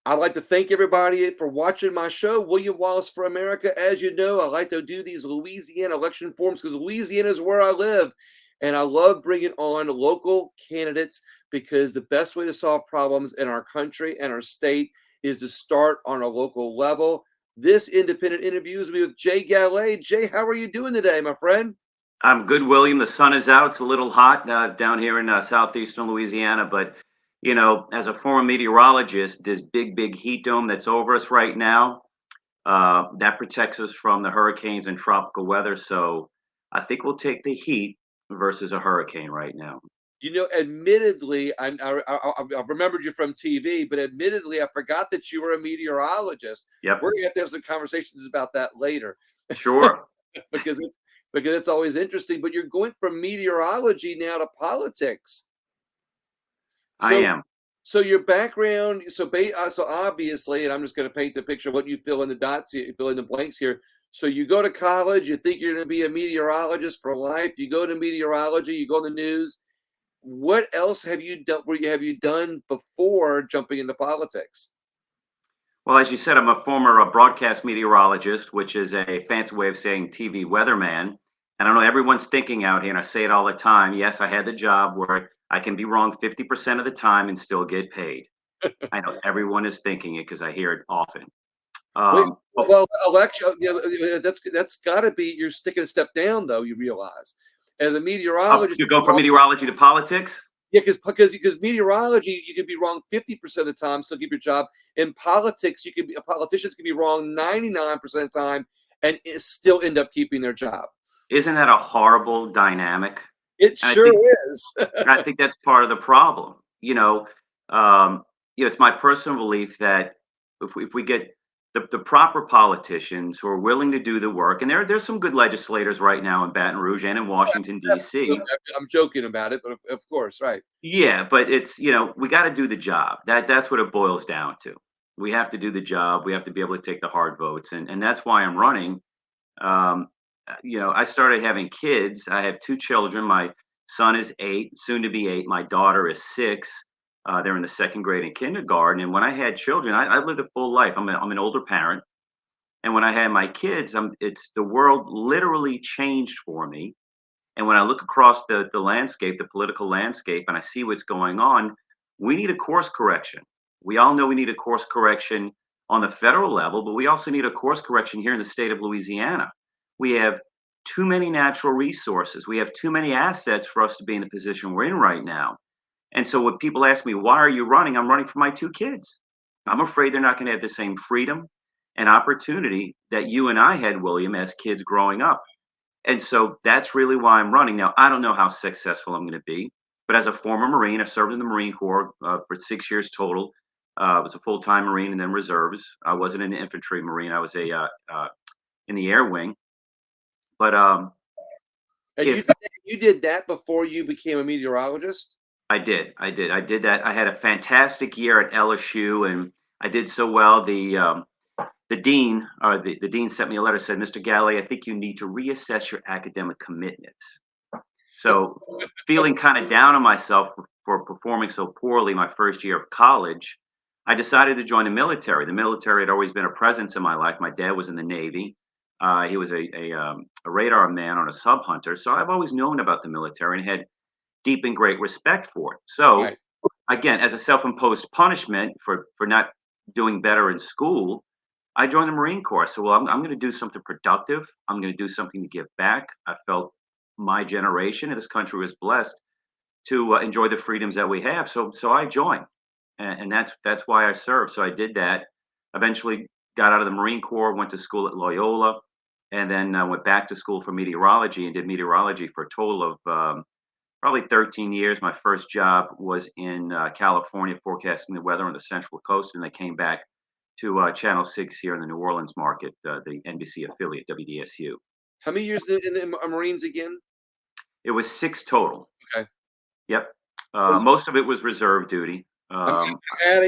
I'd like to thank everybody for watching my show, William Wallace for America. As you know, I like to do these Louisiana election forums because Louisiana is where I live. And I love bringing on local candidates because the best way to solve problems in our country and our state is to start on a local level. This independent interview is me with Jay Galle. Jay, how are you doing today, my friend? I'm good, William. The sun is out. It's a little hot down here in southeastern Louisiana, but as a former meteorologist, this big heat dome that's over us right now, that protects us from the hurricanes and tropical weather. So I think we'll take the heat versus a hurricane right now. Admittedly, I remembered you from TV, but admittedly, I forgot that you were a meteorologist. Yep, We're gonna have to have some conversations about that later sure. because it's always interesting. But you're going from meteorology now to politics. I So, am. so your background, so obviously, and I'm just going to paint the picture of what you fill in the dots, you fill in the blanks here. So you go to college, you think you're going to be a meteorologist for life. You go to meteorology, you go on the news. What else have you done? Have you done before jumping into politics? Well, as you said, I'm a former broadcast meteorologist, which is a fancy way of saying TV weatherman. And I know everyone's thinking out here, and I say it all the time. Yes, I had the job where I can be wrong 50% of the time and still get paid. I know everyone is thinking it because I hear it often. Wait, But well, election, that's got to be you're sticking a step down, though. You realize, as a meteorologist, you go from meteorology to politics? yeah, because meteorology, you can be wrong 50% of the time, still keep your job. In politics, politicians can be wrong 99% of the time and still end up keeping their job. Isn't that a horrible dynamic? It And sure is. I think that's part of the problem. It's my personal belief that if we get the proper politicians who are willing to do the work, and there's some good legislators right now in Baton Rouge and in Washington D.C. I'm joking about it, but of course, right. Yeah, but it's we got to do the job. That's what it boils down to. We have to do the job. We have to be able to take the hard votes, and that's why I'm running. Um, I started having kids. I have two children. My son is 8, soon to be 8. My daughter is 6. They're in the second grade in kindergarten. And when I had children, I lived a full life. I'm an older parent, and when I had my kids, it's the world literally changed for me. And when I look across the landscape, the political landscape, and I see what's going on, we need a course correction. We all know we need a course correction on the federal level, but we also need a course correction here in the state of Louisiana. We have too many natural resources. We have too many assets for us to be in the position we're in right now. And so when people ask me, why are you running? I'm running for my two kids. I'm afraid they're not going to have the same freedom and opportunity that you and I had, William, as kids growing up. And so that's really why I'm running. Now, I don't know how successful I'm going to be, but as a former Marine, I served in the Marine Corps for 6 years total. I was a full-time Marine and then reserves. I wasn't an infantry Marine. I was in the air wing. But And if you did that before you became a meteorologist? I did that. I had a fantastic year at LSU, and I did so well. The dean, or the dean, sent me a letter, said, "Mr. Galle, I think you need to reassess your academic commitments." So, feeling kind of down on myself for performing so poorly my first year of college, I decided to join the military. The military had always been a presence in my life. My dad was in the Navy. He was a radar man on a sub hunter. So I've always known about the military and had deep and great respect for it. So Right. again, as a self-imposed punishment for not doing better in school, I joined the Marine Corps. So, well, I'm going to do something productive. I'm going to do something to give back. I felt my generation in this country was blessed to enjoy the freedoms that we have. So I joined, and that's why I served. So I did that. Eventually, got out of the Marine Corps, went to school at Loyola, and then went back to school for meteorology and did meteorology for a total of probably 13 years. My first job was in California, forecasting the weather on the Central Coast, and I came back to Channel 6 here in the New Orleans market, the NBC affiliate, WDSU. How many years in the Marines again? It was 6 total. Okay. Yep. So Most of it was reserve duty. I'm,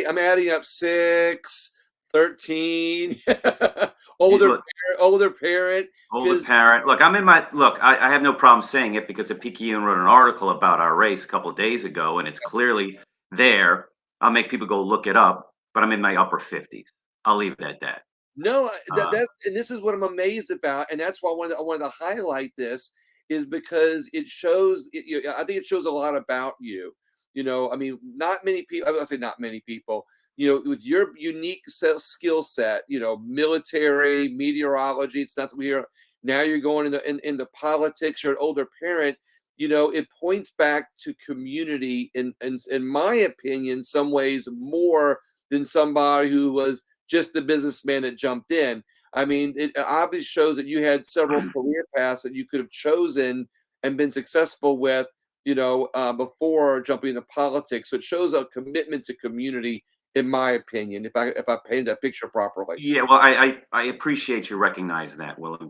I'm adding up 6, 13. You older look, older parent. older Because parent. Look, I have no problem saying it because the PKN wrote an article about our race a couple of days ago, and it's clearly there. I'll make people go look it up. but I'm in my upper 50s. I'll leave it at that. No, Uh, and this is what I'm amazed about, and that's why I wanted to highlight this is because it shows. I think it shows a lot about you. I mean, not many people. I say not many people. With your unique skill set. Military, meteorology. It's not that we hear now. You're going into politics. You're an older parent. It points back to community in my opinion, some ways more than somebody who was just the businessman that jumped in. I mean, it obviously shows that you had several career paths that you could have chosen and been successful with, before jumping into politics. So it shows a commitment to community, in my opinion, if I painted that picture properly. yeah, well, I appreciate you recognizing that, William.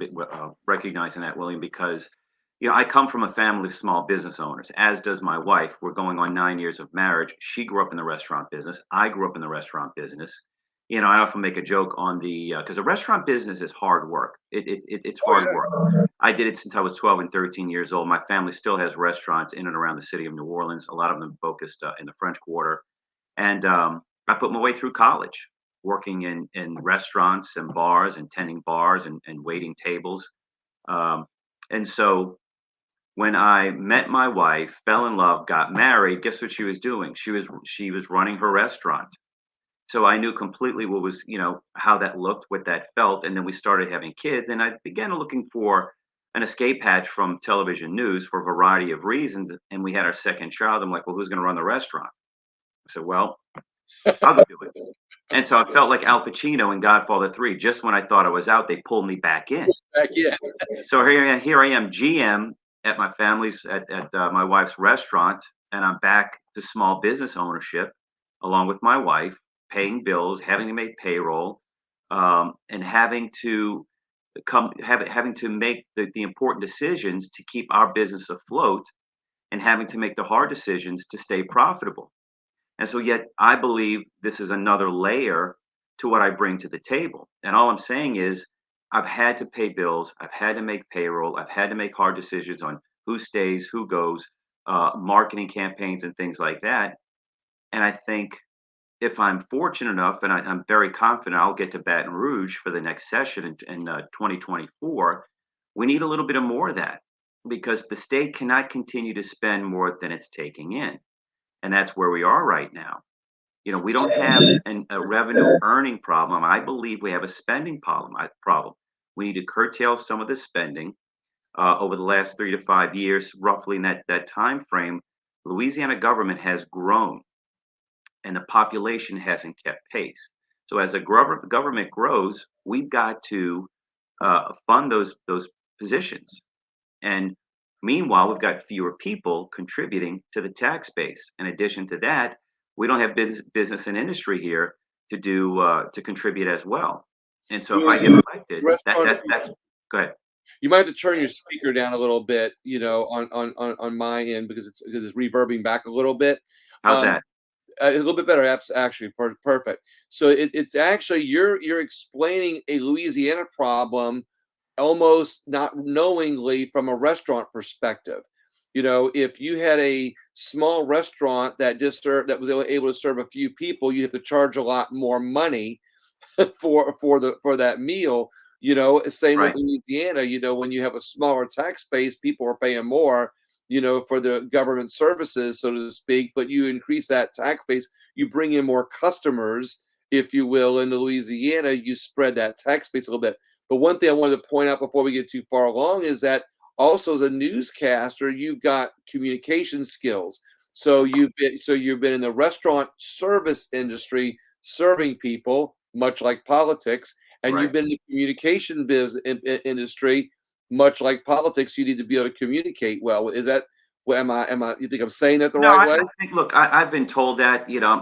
Recognizing that, William, because I come from a family of small business owners, as does my wife. We're going on 9 years of marriage. She grew up in the restaurant business. I grew up in the restaurant business. I often make a joke on the because the restaurant business is hard work. It's Oh hard yeah. work. I did it since I was 12 and 13 years old. My family still has restaurants in and around the city of New Orleans. A lot of them focused in the French Quarter, and I put my way through college, working in restaurants and bars and tending bars and waiting tables. Um, and so when I met my wife, fell in love, got married, guess what she was doing? She was running her restaurant. So I knew completely what was, how that looked, what that felt. And then we started having kids, and I began looking for an escape hatch from television news for a variety of reasons. And we had our second child. I'm like, well, who's going to run the restaurant? I said, well, I'll go do it. And so I felt like Al Pacino in Godfather 3. Just when I thought I was out, they pulled me back in. Heck yeah. So here I am, GM at my family's at my wife's restaurant, and I'm back to small business ownership, along with my wife, paying bills, having to make payroll, and having to make the important decisions to keep our business afloat, and having to make the hard decisions to stay profitable. And so, yet, I believe this is another layer to what I bring to the table. And all I'm saying is, I've had to pay bills, I've had to make payroll, I've had to make hard decisions on who stays, who goes, marketing campaigns, and things like that. And I think if I'm fortunate enough, and I'm very confident I'll get to Baton Rouge for the next session in 2024, we need a little bit of more of that because the state cannot continue to spend more than it's taking in. And that's where we are right now. We don't have a revenue earning problem. I believe we have a spending problem. We need to curtail some of the spending. Over the last 3 to 5 years, roughly in that time frame, Louisiana government has grown, and the population hasn't kept pace. So as the government grows, we've got to fund those positions. And meanwhile, we've got fewer people contributing to the tax base. In addition to that, we don't have business and industry here to contribute as well. And so if I get elected, Restaurant. that's go ahead. You might have to turn your speaker down a little bit, on my end because it's reverbing back a little bit. How's Um, that? a little bit better, actually, perfect. So it's actually you're explaining a Louisiana problem almost not knowingly from a restaurant perspective. If you had a small restaurant that was able to serve a few people, you have to charge a lot more money for that meal. Same with Right. Louisiana. When you have a smaller tax base, people are paying more. For the government services, so to speak. But you increase that tax base, you bring in more customers, if you will, into Louisiana. You spread that tax base a little bit. But one thing I wanted to point out before we get too far along is that also as a newscaster, you've got communication skills. So you've been in the restaurant service industry serving people, much like politics, and you've Right. been in the communication business industry, much like politics. You need to be able to communicate well. Is that what am I you think I'm saying that the No, right I way? think, look, I've been told that, you know,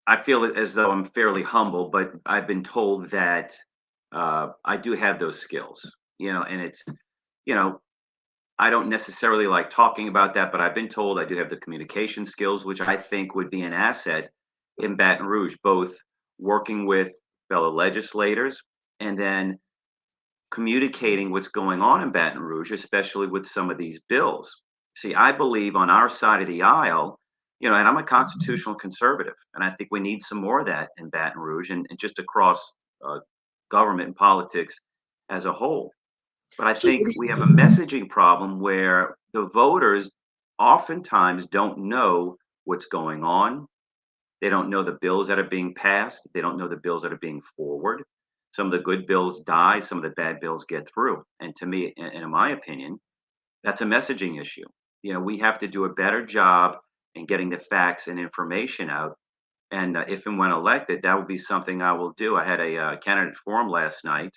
I feel as though I'm fairly humble, but I've been told that I do have those skills, and you know, I don't necessarily like talking about that, but I've been told I do have the communication skills, which I think would be an asset in Baton Rouge, both working with fellow legislators and then communicating what's going on in Baton Rouge, especially with some of these bills. See, I believe on our side of the aisle, And I'm a constitutional conservative, and I think we need some more of that in Baton Rouge and just across uh, government and politics as a whole. But I So what think do we have a messaging problem where the voters oftentimes don't know what's going on. They don't know the bills that are being passed. They don't know the bills that are being forward. Some of the good bills die, some of the bad bills get through. And to me, in my opinion, that's a messaging issue. We have to do a better job in getting the facts and information out. And if and when elected, that would be something I will do. I had a candidate forum last night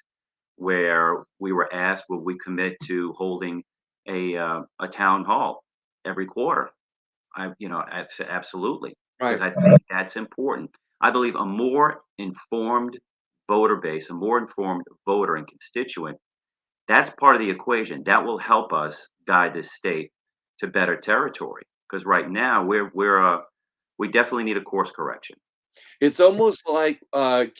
where we were asked, will we commit to holding a town hall every quarter? Absolutely, because right? I think that's important. I believe a more informed voter base, a more informed voter and constituent, that's part of the equation. That will help us guide this state to better territory. Because right now we definitely need a course correction. It's almost like,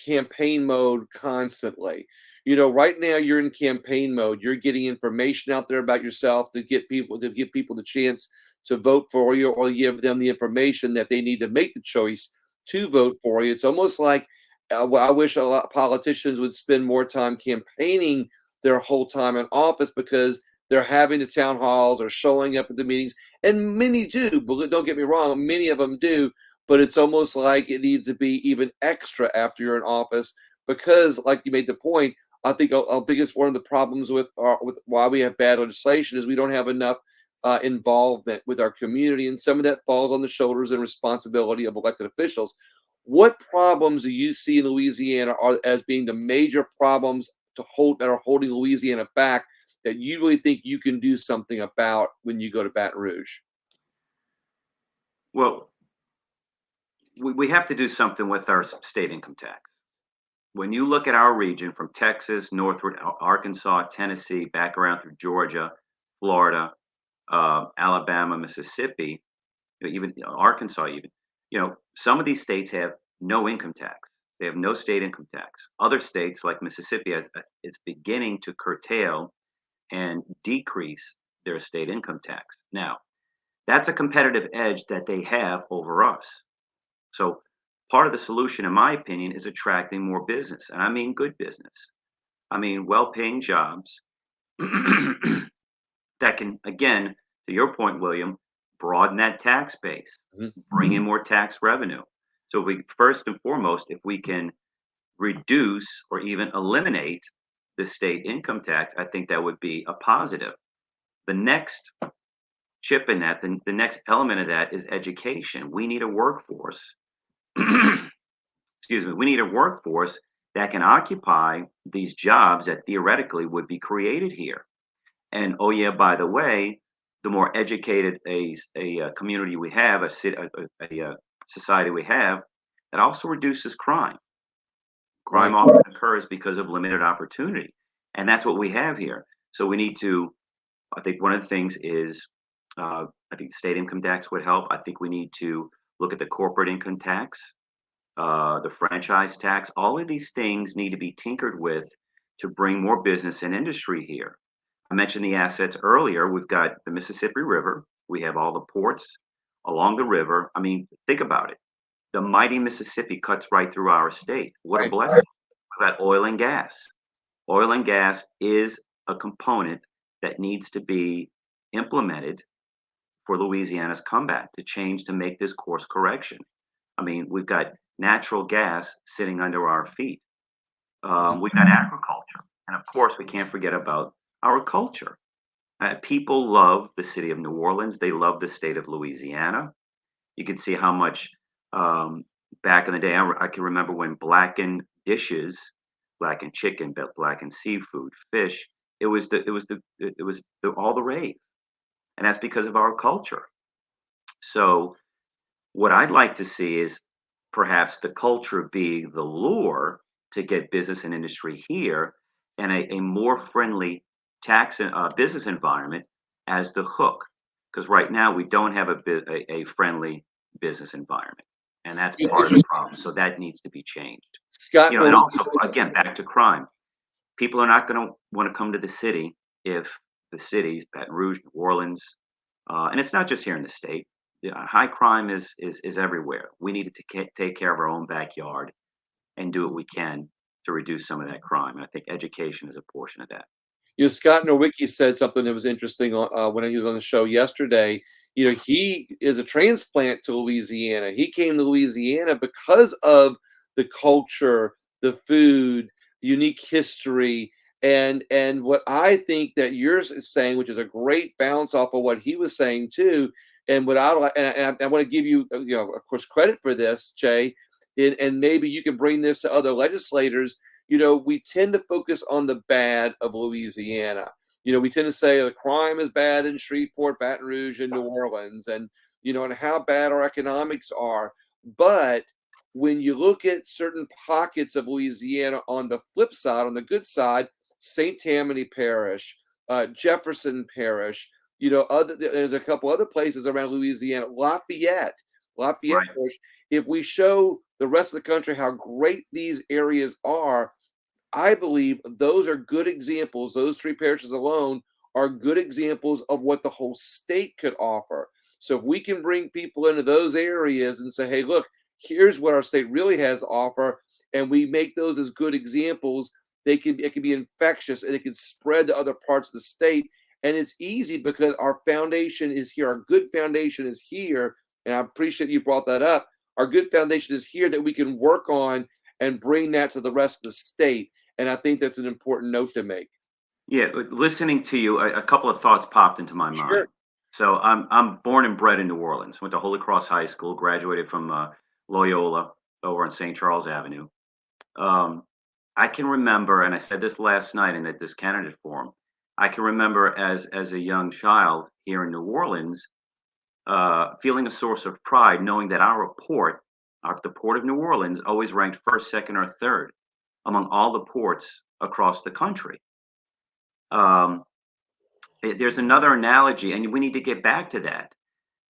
campaign mode constantly. Right now you're in campaign mode. You're getting information out there about yourself to give people the chance to vote for you or give them the information that they need to make the choice to vote for you. It's almost like, well, I wish a lot of politicians would spend more time campaigning their whole time in office because they're having the town halls or showing up at the meetings, and many do, but don't get me wrong, many of them do, but it's almost like it needs to be even extra after you're in office because, like you made the point, I think our biggest one of the problems with why we have bad legislation is we don't have enough involvement with our community, and some of that falls on the shoulders and responsibility of elected officials. What problems do you see in Louisiana are as being the major problems that are holding Louisiana back that you really think you can do something about when you go to Baton Rouge? Well, we have to do something with our state income tax. When you look at our region from Texas, northward, Arkansas, Tennessee, back around through Georgia, Florida, Alabama, Mississippi, even Arkansas, even, some of these states have no income tax. They have no state income tax. Other states, like Mississippi, is beginning to curtail and decrease their state income tax. Now, that's a competitive edge that they have over us. So, part of the solution, in my opinion, is attracting more business. And I mean good business. I mean well paying jobs that can, again, to your point, William, broaden that tax base, Mhm. bring in more tax revenue. So, we first and foremost, if we can reduce or even eliminate the state income tax, I think that would be a positive. The next chip in that, the next element of that is education. We need a workforce. Excuse me. We need a workforce that can occupy these jobs that theoretically would be created here. And oh yeah, by the way, the more educated a community we have, a society we have, it also reduces crime. Crime Right. often occurs because of limited opportunity, and that's what we have here. So we need to. I think one of the things is, I think state income tax would help. I think we need to look at the corporate income tax, the franchise tax. All of these things need to be tinkered with to bring more business and industry here. I mentioned the assets earlier. We've got the Mississippi River. We have all the ports along the river. I mean, think about it. The mighty Mississippi cuts right through our state. What a Right. blessing. We've got oil and gas. Oil and gas is a component that needs to be implemented for Louisiana's comeback to change to make this course correction. I mean, we've got natural gas sitting under our feet. We've got agriculture. And of course, we can't forget about our culture. People love the city of New Orleans. They love the state of Louisiana. You can see how much back in the day, I can remember when blackened dishes, blackened chicken, blackened seafood, fish, all the rage. And that's because of our culture. So what I'd like to see is perhaps the culture be the lure to get business and industry here, and a more friendly tax and business environment as the hook. Because right now we don't have a friendly business environment, and that's part of the problem. So that needs to be changed. Scott, And when we also, again, back to crime. People are not going to want to come to the city if the cities, Baton Rouge, New Orleans, and it's not just here in the state. high crime is everywhere. We need to take care of our own backyard and do what we can to reduce some of that crime. And I think education is a portion of that. Scott Nowicki said something that was interesting when he was on the show yesterday. He is a transplant to Louisiana. He came to Louisiana because of the culture, the food, the unique history, and what I think that yours is saying, which is a great bounce off of what he was saying too. And what I like, and I want to give you, of course, credit for this, Jay, and maybe you can bring this to other legislators. We tend to focus on the bad of Louisiana. We tend to say the crime is bad in Shreveport, Baton Rouge, and New Orleans, and how bad our economics are. But when you look at certain pockets of Louisiana on the flip side, on the good side, St. Tammany Parish, Jefferson Parish, there's a couple other places around Louisiana, Lafayette Right. Parish. If we show the rest of the country how great these areas are, I believe those are good examples. Those three parishes alone are good examples of what the whole state could offer. So if we can bring people into those areas and say, hey, look, here's what our state really has to offer, and we make those as good examples, it can be infectious and it can spread to other parts of the state. And it's easy because our foundation is here. Our good foundation is here. And I appreciate you brought that up. Our good foundation is here that we can work on and bring that to the rest of the state. And I think that's an important note to make. Yeah, listening to you, a couple of thoughts popped into my Sure. mind. So I'm born and bred in New Orleans. Went to Holy Cross High School. Graduated from Loyola over on St. Charles Avenue. Um, I can remember, and I said this last night in this candidate forum. I can remember as a young child here in New Orleans, feeling a source of pride, knowing that the port of New Orleans, always ranked first, second, or third among all the ports across the country. Um, there's another analogy, and we need to get back to that.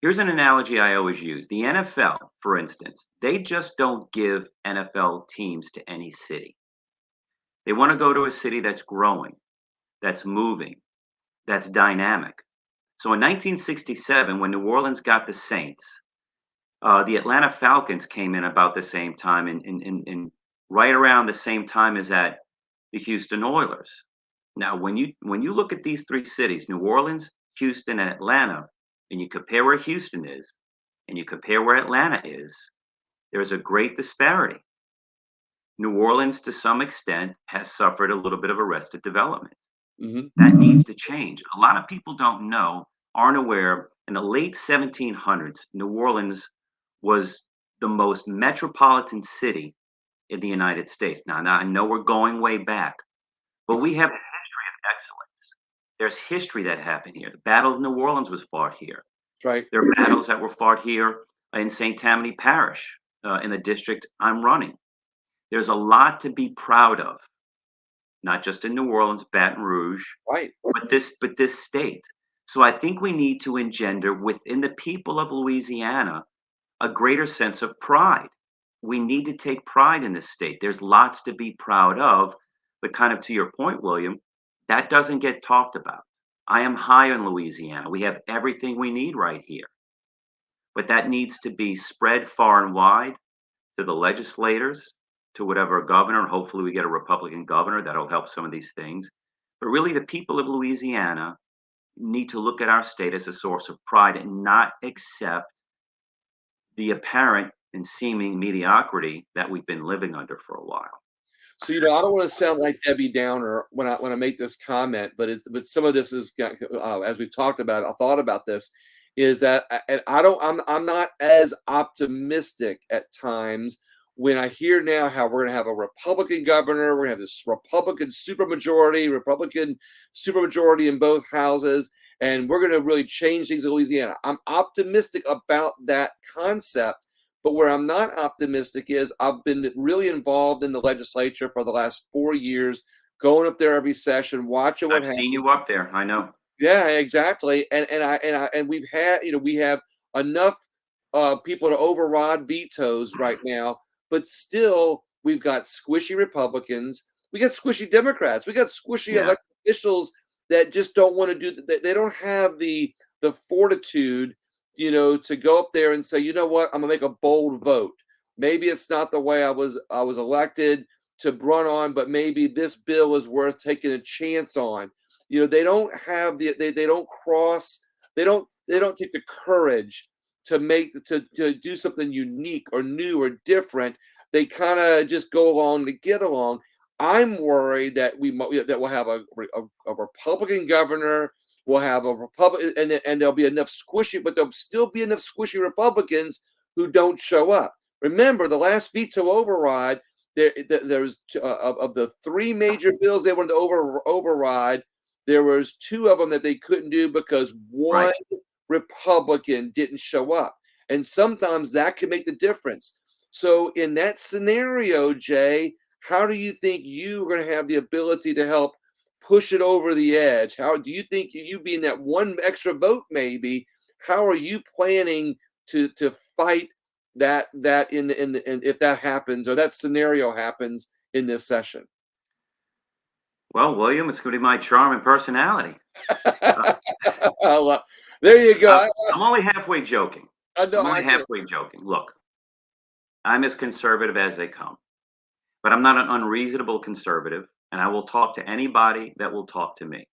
Here's an analogy I always use. The NFL, for instance, they just don't give NFL teams to any city. They want to go to a city that's growing, that's moving, that's dynamic. So in 1967, when New Orleans got the Saints, the Atlanta Falcons came in about the same time, and right around the same time as that, the Houston Oilers. Now, when you look at these three cities, New Orleans, Houston, and Atlanta, and you compare where Houston is, and you compare where Atlanta is, there's a great disparity. New Orleans, to some extent, has suffered a little bit of arrested development. Hmm. That needs to change. A lot of people don't know, aren't aware. In the late 1700s, New Orleans was the most metropolitan city in the United States. Now I know we're going way back, but we have a history of excellence. There's history that happened here. The Battle of New Orleans was fought here. That's right. There are battles that were fought here in St. Tammany Parish, in the district I'm running. There's a lot to be proud of, not just in New Orleans, Baton Rouge, Right. but this state. So I think we need to engender within the people of Louisiana a greater sense of pride. We need to take pride in this state. There's lots to be proud of, but kind of to your point, William, that doesn't get talked about. I am high on Louisiana. We have everything we need right here, but that needs to be spread far and wide to the legislators, to whatever governor, and hopefully we get a Republican governor that'll help some of these things. But really, the people of Louisiana need to look at our state as a source of pride and not accept the apparent and seeming mediocrity that we've been living under for a while. So I don't want to sound like Debbie Downer when I make this comment, but some of this is as we've talked about. I thought about this is that, and I'm not as optimistic at times when I hear now how we're going to have a Republican governor, we're going to have this Republican supermajority in both houses, and we're going to really change things in Louisiana. I'm optimistic about that concept. But where I'm not optimistic is I've been really involved in the legislature for the last 4 years, going up there every session, watching what I've seen happens. you up there. I know. Yeah, exactly. And we've had, we have enough people to override vetoes right now, but still we've got squishy Republicans, we got squishy Democrats, we got squishy Yeah. elected officials that just don't want to do that. They don't have the fortitude to go up there and say, you know what, I'm gonna make a bold vote. Maybe it's not the way I was elected to run on, but maybe this bill is worth taking a chance on. They don't have they don't cross, they don't take the courage to do something unique or new or different. They kind of just go along to get along. I'm worried that that we'll have a Republican governor. We'll have a Republican, and there'll be enough squishy, but there'll still be enough squishy Republicans who don't show up. Remember, the last veto override, there's of the three major bills they wanted to override, there was two of them that they couldn't do because one Right. Republican didn't show up, and sometimes that can make the difference. So in that scenario, Jay, how do you think you are going to have the ability to help push it over the edge? How do you think you being that one extra vote, maybe? How are you planning to fight that in if that happens or that scenario happens in this session? Well, William, it's going to be my charm and personality. Uh, I love, there you go. I'm only halfway joking. I know I'm I only get it. halfway joking. Look, I'm as conservative as they come, but I'm not an unreasonable conservative, and I will talk to anybody that will talk to me.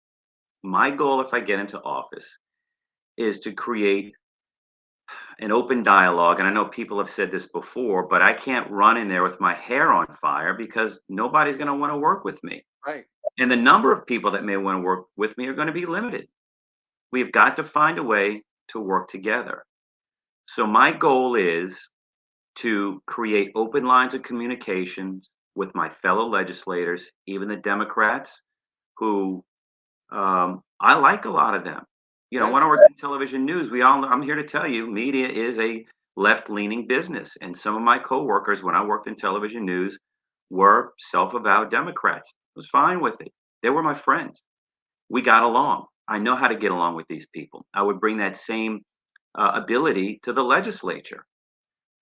My goal, if I get into office, is to create an open dialogue. And I know people have said this before, but I can't run in there with my hair on fire because nobody's going to want to work with me. Right. And the number of people that may want to work with me are going to be limited. We've got to find a way to work together. So my goal is to create open lines of communications with my fellow legislators, even the Democrats, who I like a lot of them. Yeah. When I worked in television news, I'm here to tell you, media is a left-leaning business. And some of my coworkers, when I worked in television news, were self-avowed Democrats. I was fine with it. They were my friends. We got along. I know how to get along with these people. I would bring that same ability to the legislature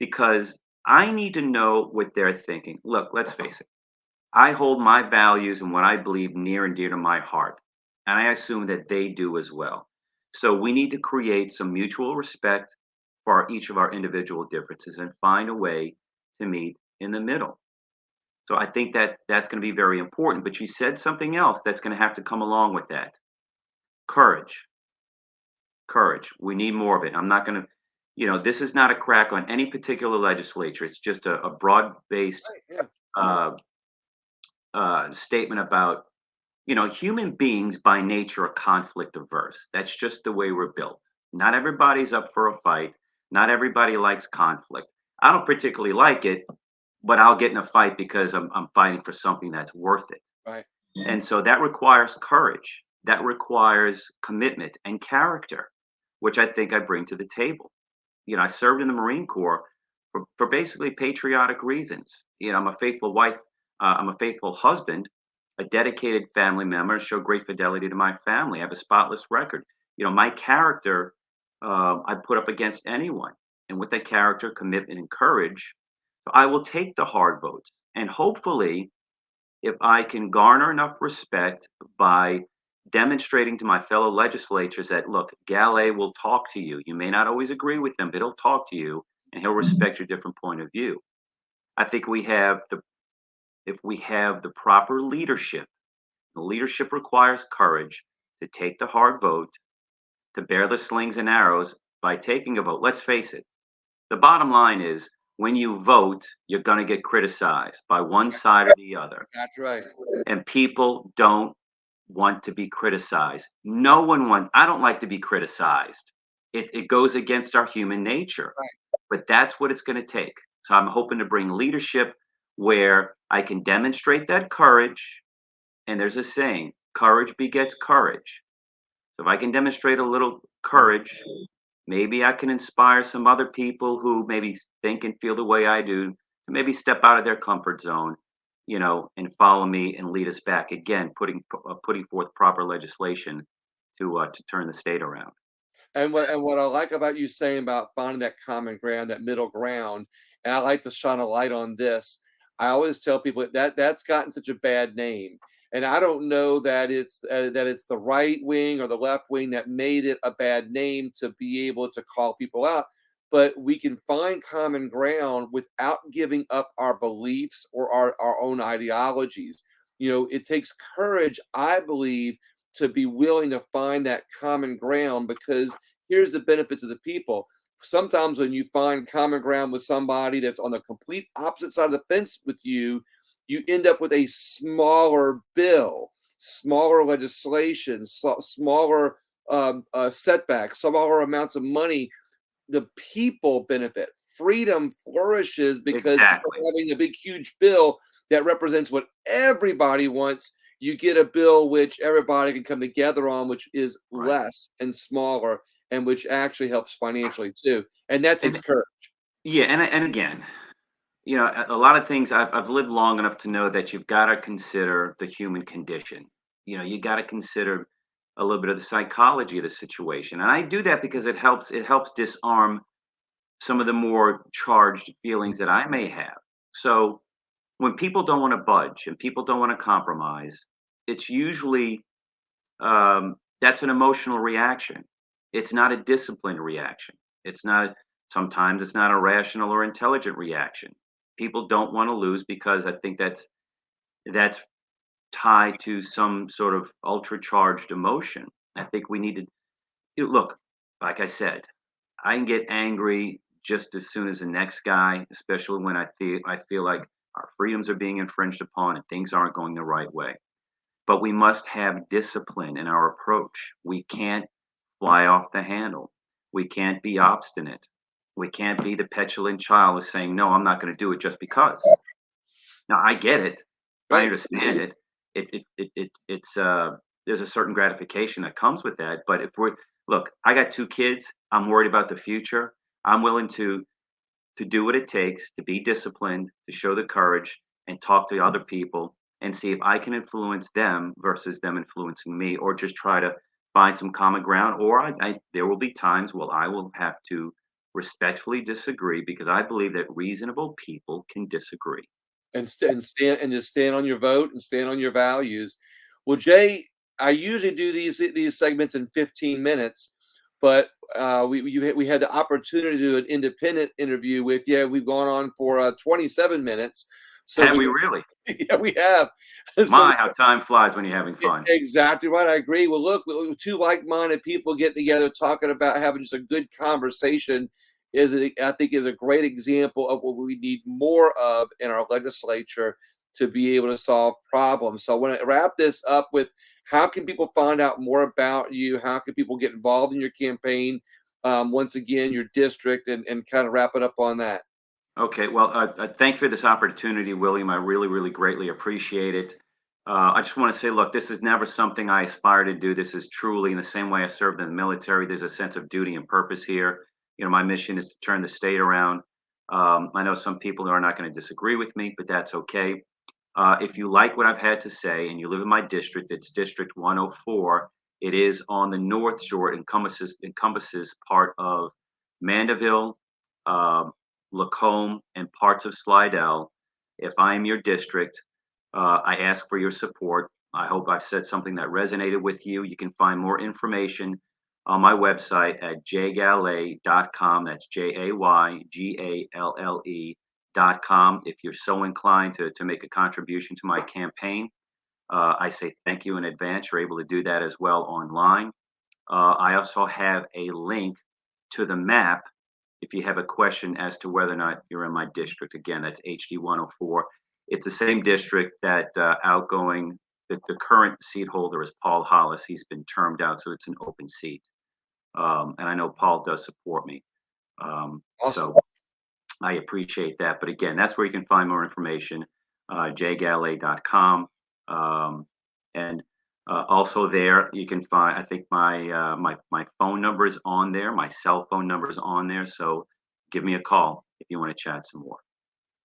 because I need to know what they're thinking. Look, let's face it. I hold my values and what I believe near and dear to my heart, and I assume that they do as well. So we need to create some mutual respect for each of our individual differences and find a way to meet in the middle. So I think that that's going to be very important. But you said something else that's going to have to come along with that. Courage. Courage. We need more of it. I'm not going to, this is not a crack on any particular legislature. It's just a broad-based Right. Yeah. uh, statement about human beings by nature are conflict averse. That's just the way we're built. Not everybody's up for a fight. Not everybody likes conflict. I don't particularly like it, but I'll get in a fight because I'm fighting for something that's worth it. Right. And so that requires courage. That requires commitment and character, which I think I bring to the table. I served in the Marine Corps for basically patriotic reasons. I'm a faithful wife, I'm a faithful husband, a dedicated family member, show great fidelity to my family. I have a spotless record. My character, I put up against anyone. And with that character, commitment, and courage, I will take the hard votes. And hopefully, if I can garner enough respect by demonstrating to my fellow legislators that, look, Galle will talk to you. You may not always agree with him, but he'll talk to you and he'll respect your different point of view. I think if we have the proper leadership, the leadership requires courage to take the hard vote, to bear the slings and arrows by taking a vote. Let's face it. The bottom line is when you vote, you're going to get criticized by one side or the other. That's right. And people don't want to be criticized. No one wants, I don't like to be criticized. It goes against our human nature, Right. but that's what it's going to take. So I'm hoping to bring leadership where I can demonstrate that courage. And there's a saying, courage begets courage. So if I can demonstrate a little courage, maybe I can inspire some other people who maybe think and feel the way I do to maybe step out of their comfort zone, and follow me and lead us back again, putting forth proper legislation to turn the state around. And what I like about you saying about finding that common ground, that middle ground, and I like to shine a light on this. I always tell people that that's gotten such a bad name. And I don't know that it's the right wing or the left wing that made it a bad name to be able to call people out, but we can find common ground without giving up our beliefs or our own ideologies. It takes courage, I believe, to be willing to find that common ground, because here's the benefits of the people. Sometimes when you find common ground with somebody that's on the complete opposite side of the fence with you end up with a smaller bill, smaller legislation, smaller setbacks, smaller amounts of money. The people benefit. Freedom flourishes because instead Exactly. of having a big, huge bill that represents what everybody wants, you get a bill which everybody can come together on, which is Right. less and smaller, and which actually helps financially too. And that takes And courage. yeah, and again, a lot of things I've lived long enough to know that you've got to consider the human condition. You got to consider a little bit of the psychology of the situation, and I do that because it helps disarm some of the more charged feelings that I may have. So when people don't want to budge and people don't want to compromise, it's usually that's an emotional reaction. It's not a disciplined reaction. It's not. Sometimes it's not a rational or intelligent reaction. People don't want to lose because I think that's tied to some sort of ultra charged emotion. I think we need to look. Like I said, I can get angry just as soon as the next guy, especially when I feel like our freedoms are being infringed upon and things aren't going the right way. But we must have discipline in our approach. We can't fly off the handle. We can't be obstinate. We can't be the petulant child who's saying, "No, I'm not going to do it just because." Now, I get it. I Right. understand it. It's there's a certain gratification that comes with that. But if we're look, I got two kids. I'm worried about the future. I'm willing to do what it takes to be disciplined, to show the courage, and talk to other people and see if I can influence them versus them influencing me, or just try to find some common ground. Or there will be times where I will have to respectfully disagree because I believe that reasonable people can disagree. And just stand on your vote and stand on your values. Well, Jay, I usually do these segments in 15 minutes, but we had the opportunity to do an independent interview with you. We've gone on for 27 minutes, so Have we we really? yeah, we have. So My, how time flies when you're having fun. exactly right. I agree. Well, look, two like-minded people getting together, talking about having just a good conversation I think, is a great example of what we need more of in our legislature to be able to solve problems. So I want to wrap this up with, how can people find out more about you? How can people get involved in your campaign? Once again, your district, and kind of wrap it up on that. Okay, well, thank you for this opportunity, William. I really, really greatly appreciate it. I just want to say, look, this is never something I aspire to do. This is truly, in the same way I served in the military, there's a sense of duty and purpose here. My mission is to turn the state around. I know some people are not going to disagree with me, but that's okay. If you like what I've had to say and you live in my district, it's District 104. It is on the North Shore. It encompasses part of Mandeville, um, Lacombe, and parts of Slidell. If I am your district, I ask for your support. I hope I've said something that resonated with you. You can find more information on my website at jgalle.com. That's JAYGALLE.com. If you're so inclined to make a contribution to my campaign, I say thank you in advance. You're able to do that as well online. I also have a link to the map if you have a question as to whether or not you're in my district. Again, that's HD 104. It's the same district that the current seat holder is Paul Hollis. He's been termed out, so it's an open seat. And I know Paul does support me. Awesome. So I appreciate that. But again, that's where you can find more information, jgalle.com. And also there, you can find, I think my phone number is on there. My cell phone number is on there. So give me a call if you want to chat some more.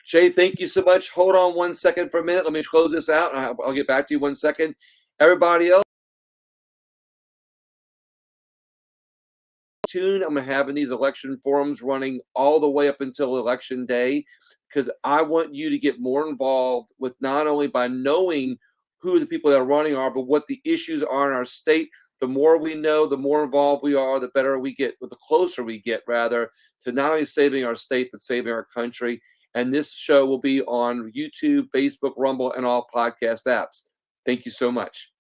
Jay, thank you so much. Hold on one second for a minute. Let me close this out, and I'll get back to you 1 second. Everybody else, tune. I'm having these election forums running all the way up until election day, because I want you to get more involved with, not only by knowing who the people that are running are, but what the issues are in our state. The more we know, the more involved we are, the better we get, the closer we get, rather, to not only saving our state, but saving our country. And this show will be on YouTube, Facebook, Rumble, and all podcast apps. Thank you so much.